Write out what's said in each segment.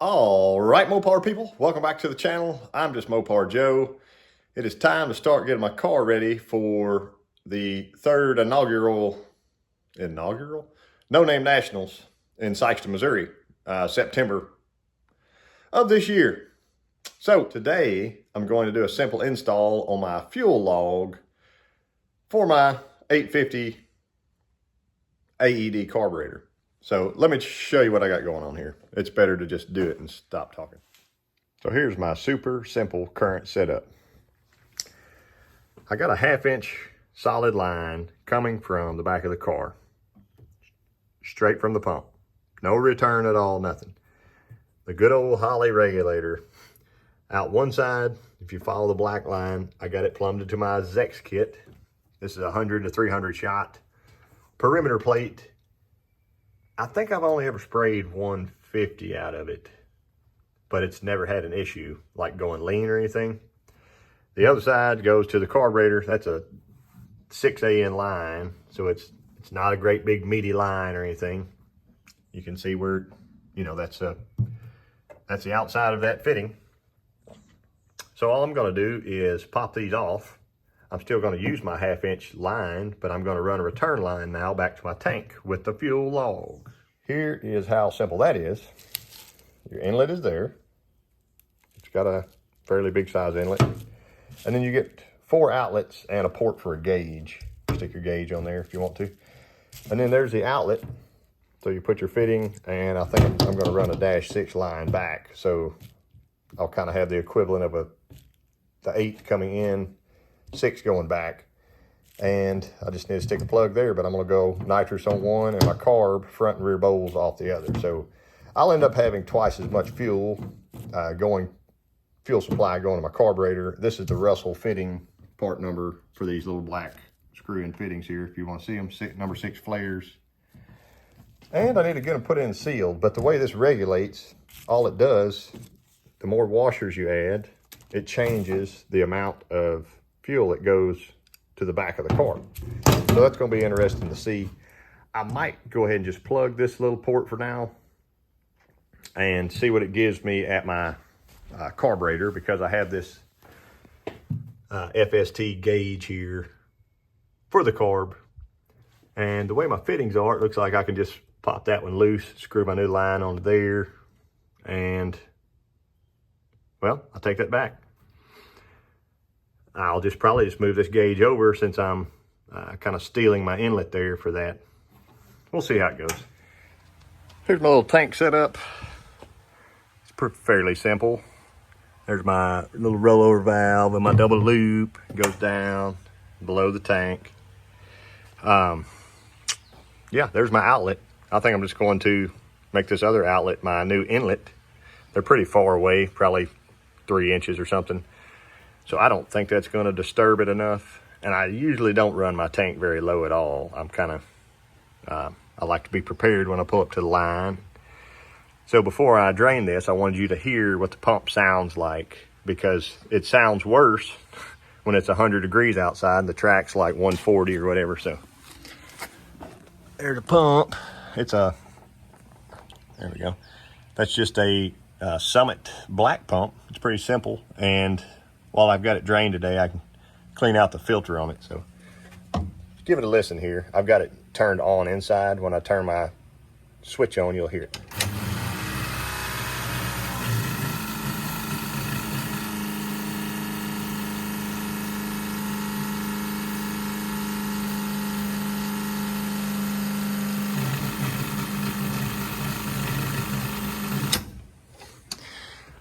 All right, Mopar people, welcome back to the channel. I'm just Mopar Joe. It is time to start getting my car ready for the third inaugural No Name Nationals in Sykeston, Missouri, September of this year. So today I'm going to do a simple install on my fuel log for my 850 AED carburetor. So let me show you what I got going on here. It's better to just do it and stop talking. So here's my super simple current setup. I got a 1/2 inch solid line coming from the back of the car, straight from the pump. No return at all, nothing. The good old Holley regulator. Out one side, if you follow the black line, I got it plumbed into my Zex kit. This is a 100 to 300 shot perimeter plate. I think I've only ever sprayed 150 out of it, but it's never had an issue like going lean or anything. The other side goes to the carburetor. That's a 6AN line, so it's not a great big meaty line or anything. You can see where, you know, that's the outside of that fitting. So all I'm gonna do is pop these off. I'm still gonna use my 1/2 inch line, but I'm gonna run a return line now back to my tank with the fuel log. Here is how simple that is. Your inlet is there. It's got a fairly big size inlet. And then you get 4 outlets and a port for a gauge. Stick your gauge on there if you want to. And then there's the outlet. So you put your fitting, and I think I'm gonna run a -6 line back. So I'll kind of have the equivalent of the 8 coming in, 6 going back, and I just need to stick a plug there, but I'm gonna go nitrous on one and my carb front and rear bowls off the other. So I'll end up having twice as much fuel fuel supply going to my carburetor. This is the Russell fitting part number for these little black screw-in fittings here, if you want to see them, number 6 flares. And I need to get them put in sealed, but the way this regulates, all it does, the more washers you add, it changes the amount of fuel that goes to the back of the car. So that's going to be interesting to see. I might go ahead and just plug this little port for now and see what it gives me at my carburetor, because I have this FST gauge here for the carb. And the way my fittings are, it looks like I can just pop that one loose, screw my new line onto there, and well, I'll take that back. I'll probably just move this gauge over, since I'm kind of stealing my inlet there for that. We'll see how it goes. Here's my little tank setup. It's fairly simple. There's my little rollover valve and my double loop. It goes down below the tank. Yeah, there's my outlet. I think I'm just going to make this other outlet my new inlet. They're pretty far away, probably 3 inches or something. So I don't think that's going to disturb it enough. And I usually don't run my tank very low at all. I'm kind of, I like to be prepared when I pull up to the line. So before I drain this, I wanted you to hear what the pump sounds like, because it sounds worse when it's 100 degrees outside and the track's like 140 or whatever. So there's a pump. There we go. That's just a Summit black pump. It's pretty simple, and while I've got it drained today, I can clean out the filter on it. So give it a listen here. I've got it turned on inside. When I turn my switch on, you'll hear it.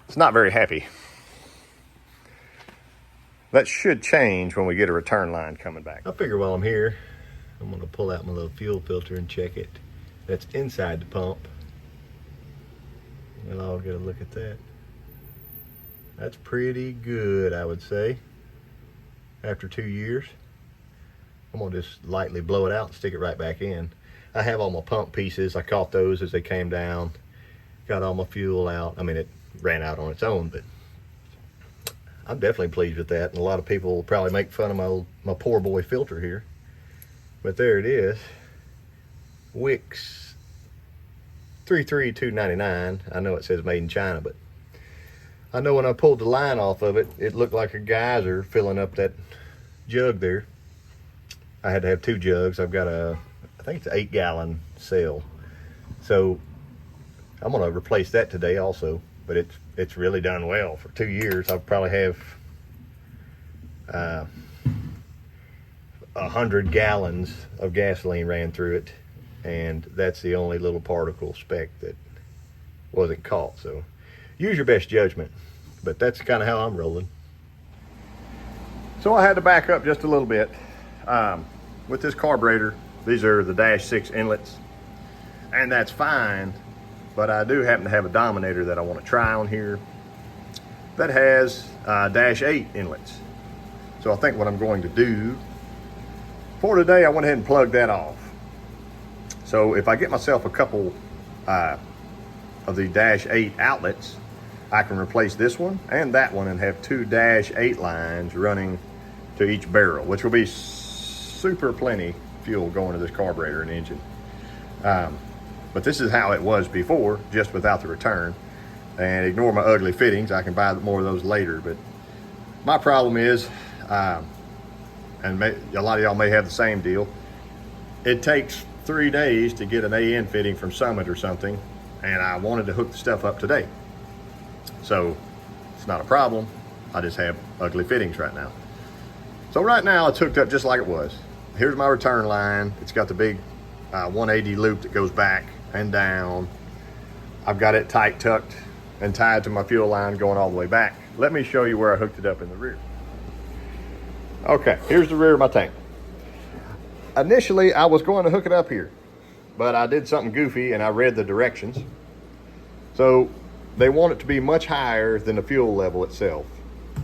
It's not very happy. That should change when we get a return line coming back. I figure while I'm here, I'm gonna pull out my little fuel filter and check it. That's inside the pump. We'll all get a look at that. That's pretty good, I would say, after 2 years. I'm gonna just lightly blow it out and stick it right back in. I have all my pump pieces. I caught those as they came down. Got all my fuel out. I mean, it ran out on its own, but I'm definitely pleased with that. And a lot of people will probably make fun of my poor boy filter here, but there it is. Wix $332.99. I know it says made in China, but I know when I pulled the line off of it, it looked like a geyser filling up that jug there. I had to have 2 jugs. I've got I think it's an 8-gallon cell. So I'm gonna replace that today also, but it's really done well. For 2 years, I'll probably have 100 gallons of gasoline ran through it, and that's the only little particle speck that wasn't caught. So use your best judgment, but that's kind of how I'm rolling. So I had to back up just a little bit. With this carburetor, these are the -6 inlets, and that's fine, but I do happen to have a Dominator that I want to try on here that has -8 inlets. So I think what I'm going to do for today, I went ahead and plugged that off. So if I get myself a couple of the -8 outlets, I can replace this one and that one and have 2 -8 lines running to each barrel, which will be super plenty fuel going to this carburetor and engine. But this is how it was before, just without the return. And ignore my ugly fittings. I can buy more of those later. But my problem is, and a lot of y'all may have the same deal, it takes 3 days to get an AN fitting from Summit or something, and I wanted to hook the stuff up today. So it's not a problem. I just have ugly fittings right now. So right now it's hooked up just like it was. Here's my return line. It's got the big 180 loop that goes back and down. I've got it tight tucked and tied to my fuel line going all the way back. Let me show you where I hooked it up in the rear. Okay, here's the rear of my tank. Initially, I was going to hook it up here, but I did something goofy and I read the directions. So they want it to be much higher than the fuel level itself.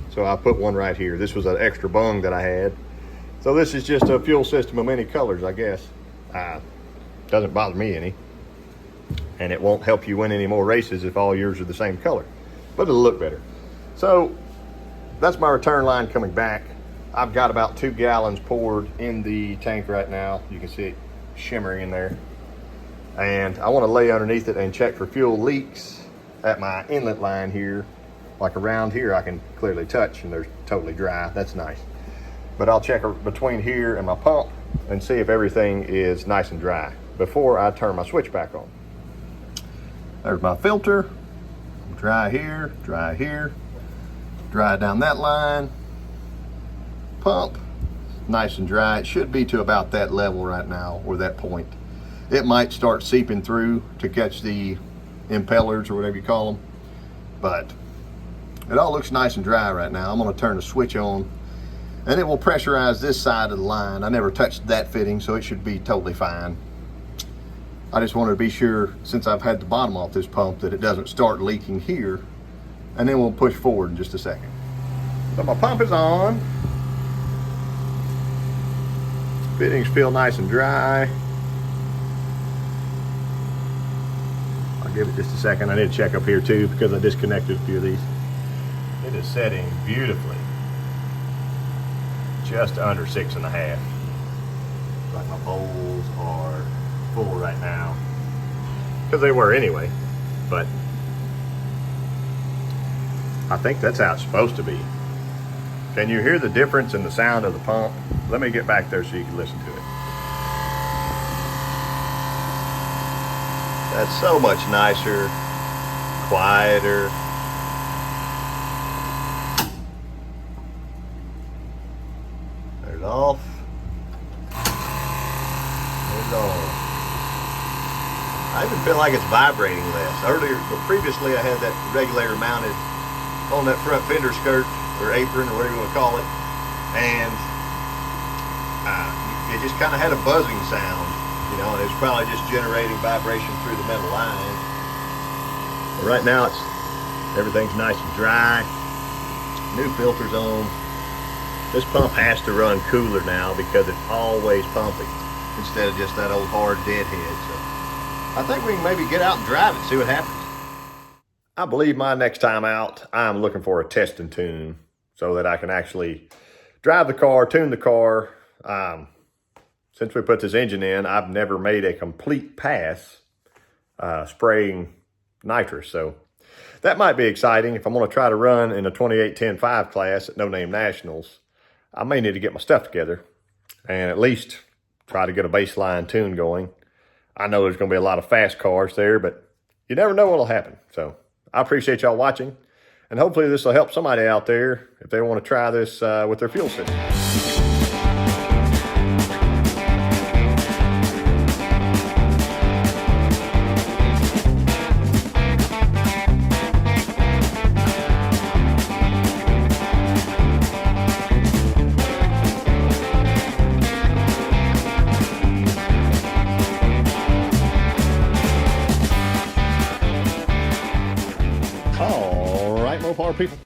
So I put one right here. This was an extra bung that I had. So this is just a fuel system of many colors, I guess. Doesn't bother me any. And it won't help you win any more races if all yours are the same color, but it'll look better. So that's my return line coming back. I've got about 2 gallons poured in the tank right now. You can see it shimmering in there. And I want to lay underneath it and check for fuel leaks at my inlet line here. Like around here, I can clearly touch and they're totally dry. That's nice. But I'll check between here and my pump and see if everything is nice and dry before I turn my switch back on. There's my filter. Dry here, dry here, dry down that line. Pump, nice and dry. It should be to about that level right now, or that point. It might start seeping through to catch the impellers or whatever you call them, but it all looks nice and dry right now. I'm gonna turn the switch on and it will pressurize this side of the line. I never touched that fitting, so it should be totally fine. I just wanted to be sure, since I've had the bottom off this pump, that it doesn't start leaking here, and then we'll push forward in just a second. So my pump is on. Fittings feel nice and dry. I'll give it just a second. I need to check up here too, because I disconnected a few of these. It is setting beautifully. Just under 6.5. Like my bowls are full right now, because they were anyway, but I think that's how it's supposed to be. Can you hear the difference in the sound of the pump? Let me get back there so you can listen to it. That's so much nicer, quieter. There's off. There's on. I even feel like it's vibrating less. Previously I had that regulator mounted on that front fender skirt or apron or whatever you want to call it, and it just kind of had a buzzing sound, you know, and it was probably just generating vibration through the metal line. But right now everything's nice and dry. New filter's on. This pump has to run cooler now because it's always pumping instead of just that old hard deadhead. So I think we can maybe get out and drive it, see what happens. I believe my next time out, I'm looking for a test and tune so that I can actually drive the car, tune the car. Since we put this engine in, I've never made a complete pass spraying nitrous. So that might be exciting. If I'm going to try to run in a 28-10-5 class at No Name Nationals, I may need to get my stuff together and at least try to get a baseline tune going. I know there's going to be a lot of fast cars there, but you never know what'll happen. So I appreciate y'all watching, and hopefully this will help somebody out there if they want to try this with their fuel system. All right, Mopar people.